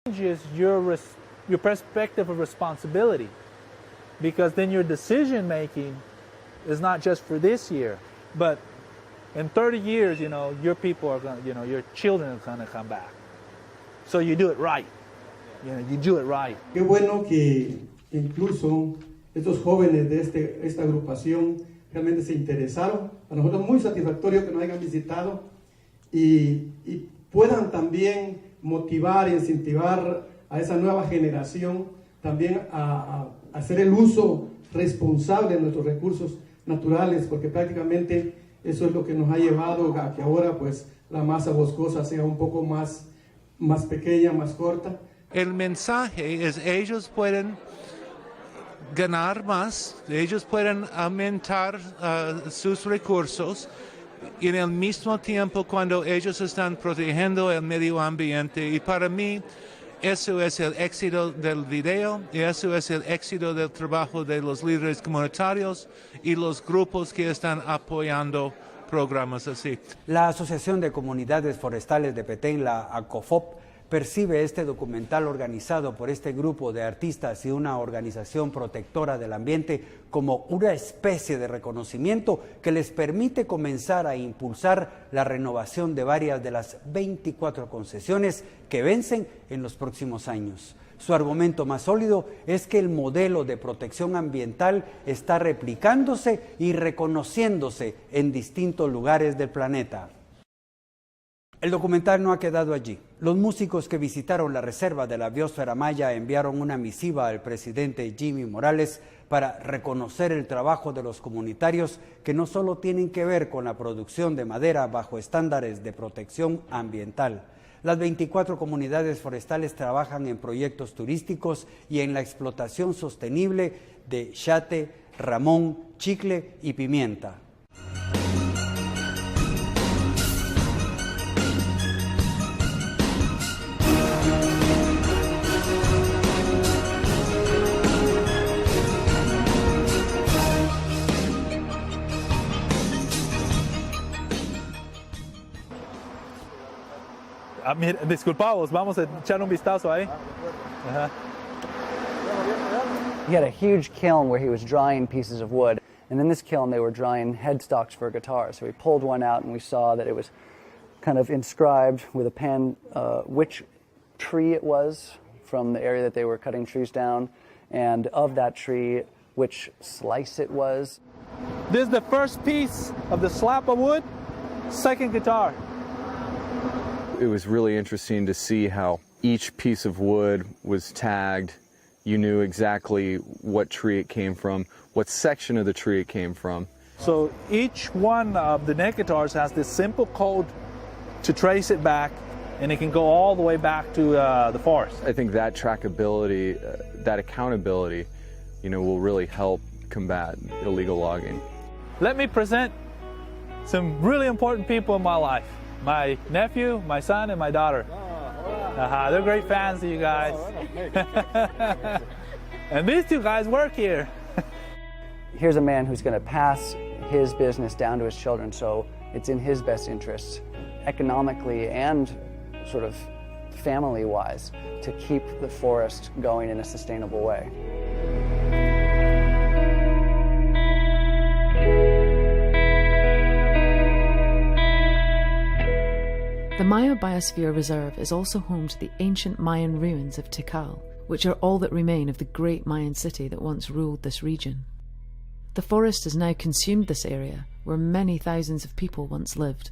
Is your perspective of responsibility, because then your decision making is not just for this year, but in 30 years, your people are going to, your children are going to come back. So you do it right. You do it right. Qué bueno que incluso estos jóvenes de esta agrupación realmente se interesaron. A nosotros muy satisfactorio que nos hayan visitado y puedan también motivar e incentivar a esa nueva generación también a hacer el uso responsable de nuestros recursos naturales, porque prácticamente eso es lo que nos ha llevado a que ahora pues la masa boscosa sea un poco más pequeña, más corta. El mensaje es ellos pueden ganar más, ellos pueden aumentar sus recursos y en el mismo tiempo cuando ellos están protegiendo el medio ambiente. Y para mí eso es el éxito del video y eso es el éxito del trabajo de los líderes comunitarios y los grupos que están apoyando programas así. La Asociación de Comunidades Forestales de Peten, la ACOFOP, percibe este documental organizado por este grupo de artistas y una organización protectora del ambiente como una especie de reconocimiento que les permite comenzar a impulsar la renovación de varias de las 24 concesiones que vencen en los próximos años. Su argumento más sólido es que el modelo de protección ambiental está replicándose y reconociéndose en distintos lugares del planeta. El documental no ha quedado allí. Los músicos que visitaron la reserva de la Biosfera Maya enviaron una misiva al presidente Jimmy Morales para reconocer el trabajo de los comunitarios que no solo tienen que ver con la producción de madera bajo estándares de protección ambiental. Las 24 comunidades forestales trabajan en proyectos turísticos y en la explotación sostenible de chate, ramón, chicle y pimienta. Disculpaos, vamos a echar un vistazo ahí. He had a huge kiln where he was drying pieces of wood, and in this kiln they were drying headstocks for guitars. So we pulled one out and we saw that it was kind of inscribed with a pen which tree it was from the area that they were cutting trees down, and of that tree, which slice it was. This is the first piece of the slab of wood, second guitar. It was really interesting to see how each piece of wood was tagged. You knew exactly what tree it came from, what section of the tree it came from. So each one of the neck guitars has this simple code to trace it back, and it can go all the way back to the forest. I think that trackability, that accountability, will really help combat illegal logging. Let me present some really important people in my life. My nephew, my son, and my daughter. They're great fans of you guys. And these two guys work here. Here's a man who's going to pass his business down to his children, so it's in his best interests, economically and sort of family-wise, to keep the forest going in a sustainable way. The Maya Biosphere Reserve is also home to the ancient Mayan ruins of Tikal, which are all that remain of the great Mayan city that once ruled this region. The forest has now consumed this area, where many thousands of people once lived.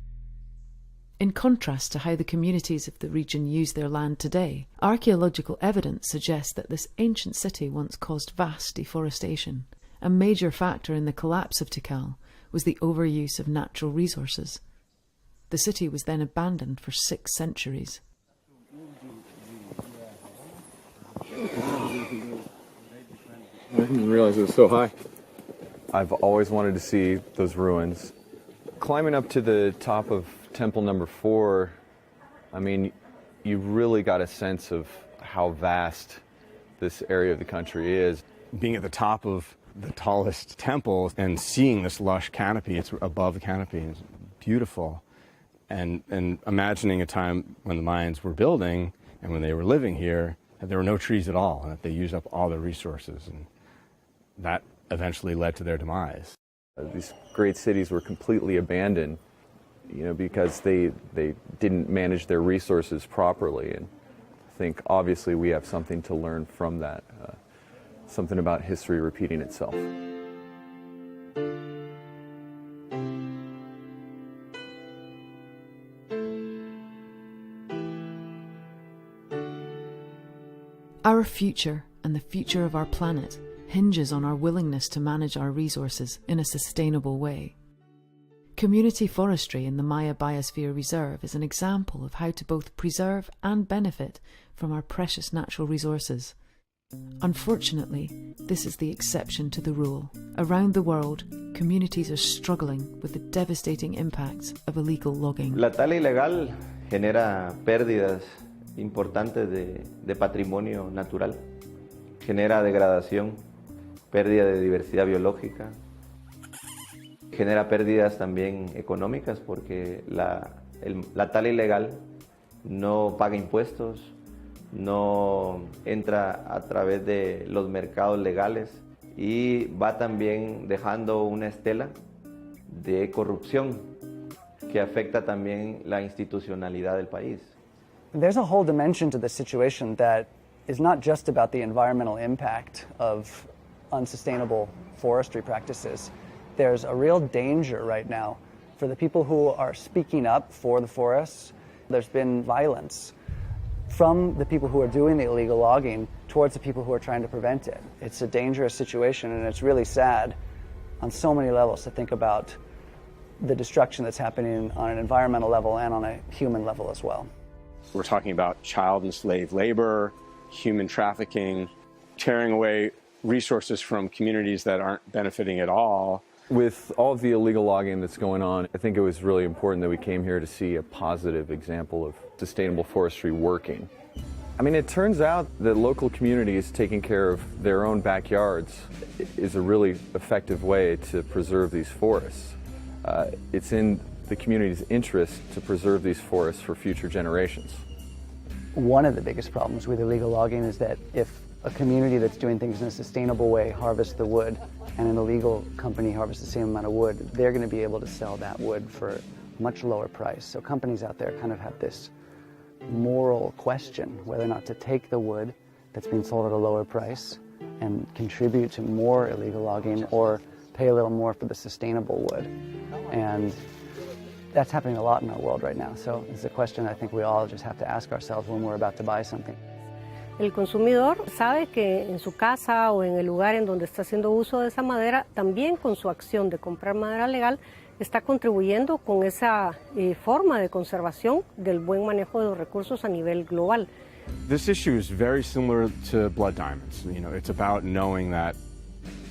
In contrast to how the communities of the region use their land today, archaeological evidence suggests that this ancient city once caused vast deforestation. A major factor in the collapse of Tikal was the overuse of natural resources. The city was then abandoned for 6 centuries. I didn't realize it was so high. I've always wanted to see those ruins. Climbing up to the top of temple number 4, I mean, you really got a sense of how vast this area of the country is. Being at the top of the tallest temple and seeing this lush canopy, it's above the canopy, it's beautiful. And imagining a time when the Mayans were building and when they were living here, that there were no trees at all, and that they used up all their resources, and that eventually led to their demise. These great cities were completely abandoned, because they didn't manage their resources properly. And I think obviously we have something to learn from that, something about history repeating itself. Our future and the future of our planet hinges on our willingness to manage our resources in a sustainable way. Community forestry in the Maya Biosphere Reserve is an example of how to both preserve and benefit from our precious natural resources. Unfortunately, this is the exception to the rule. Around the world, communities are struggling with the devastating impacts of illegal logging. La tala ilegal genera pérdidas importantes de patrimonio natural, genera degradación, pérdida de diversidad biológica, genera pérdidas también económicas porque la tala ilegal no paga impuestos, no entra a través de los mercados legales y va también dejando una estela de corrupción que afecta también la institucionalidad del país. There's a whole dimension to the situation that is not just about the environmental impact of unsustainable forestry practices. There's a real danger right now for the people who are speaking up for the forests. There's been violence from the people who are doing the illegal logging towards the people who are trying to prevent it. It's a dangerous situation, and it's really sad on so many levels to think about the destruction that's happening on an environmental level and on a human level as well. We're talking about child and slave labor, human trafficking, tearing away resources from communities that aren't benefiting at all. With all of the illegal logging that's going on, I think it was really important that we came here to see a positive example of sustainable forestry working. I mean, it turns out that local communities taking care of their own backyards is a really effective way to preserve these forests. It's in the community's interest to preserve these forests for future generations. One of the biggest problems with illegal logging is that if a community that's doing things in a sustainable way harvests the wood and an illegal company harvests the same amount of wood, they're going to be able to sell that wood for a much lower price. So companies out there kind of have this moral question whether or not to take the wood that's being sold at a lower price and contribute to more illegal logging or pay a little more for the sustainable wood. And that's happening a lot in our world right now. So it's a question I think we all just have to ask ourselves when we're about to buy something. El consumidor sabe que en su casa o en el lugar en donde está haciendo uso de esa madera, también con su acción de comprar madera legal, está contribuyendo con esa forma de conservación del buen manejo de los recursos a nivel global. This issue is very similar to blood diamonds. It's about knowing that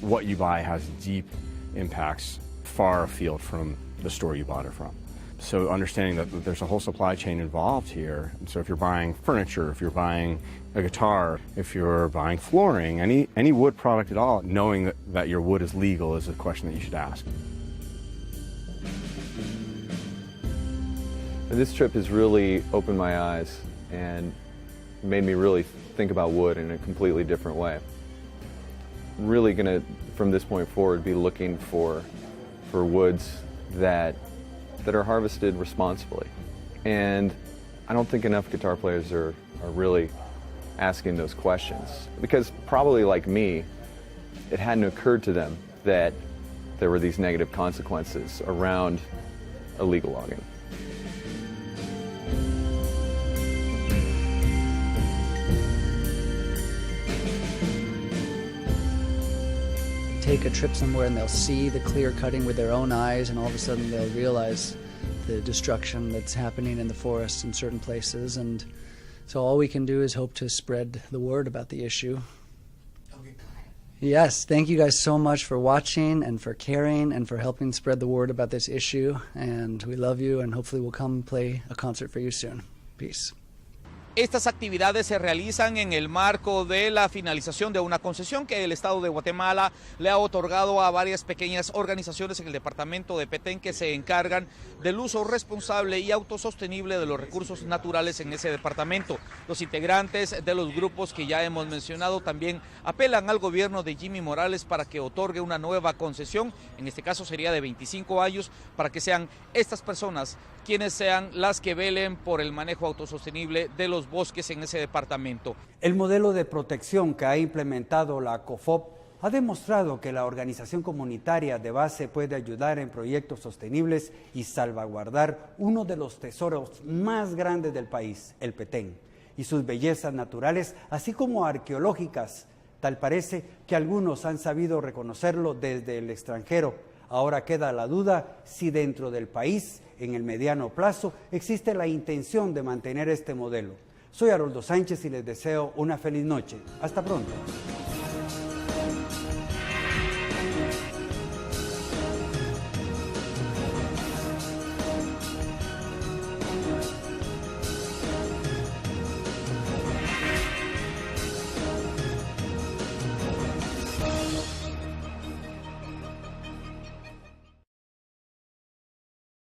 what you buy has deep impacts far afield from the store you bought it from. So understanding that there's a whole supply chain involved here. And so if you're buying furniture, if you're buying a guitar, if you're buying flooring, any wood product at all, knowing that your wood is legal is a question that you should ask. This trip has really opened my eyes and made me really think about wood in a completely different way. Really gonna, from this point forward, be looking for woods that are harvested responsibly. And I don't think enough guitar players are really asking those questions, because probably like me, it hadn't occurred to them that there were these negative consequences around illegal logging. Take a trip somewhere and they'll see the clear cutting with their own eyes, and all of a sudden they'll realize the destruction that's happening in the forests in certain places. And so all we can do is hope to spread the word about the issue. Yes, thank you guys so much for watching and for caring and for helping spread the word about this issue. And we love you, and hopefully we'll come play a concert for you soon. Peace. Estas actividades se realizan en el marco de la finalización de una concesión que el Estado de Guatemala le ha otorgado a varias pequeñas organizaciones en el departamento de Peten que se encargan del uso responsable y autosostenible de los recursos naturales en ese departamento. Los integrantes de los grupos que ya hemos mencionado también apelan al gobierno de Jimmy Morales para que otorgue una nueva concesión, en este caso sería de 25 años, para que sean estas personas quienes sean las que velen por el manejo autosostenible de los bosques en ese departamento. El modelo de protección que ha implementado la COFOP ha demostrado que la organización comunitaria de base puede ayudar en proyectos sostenibles y salvaguardar uno de los tesoros más grandes del país, el Peten, y sus bellezas naturales, así como arqueológicas. Tal parece que algunos han sabido reconocerlo desde el extranjero. Ahora queda la duda si dentro del país, en el mediano plazo, existe la intención de mantener este modelo. Soy Haroldo Sánchez y les deseo una feliz noche. Hasta pronto.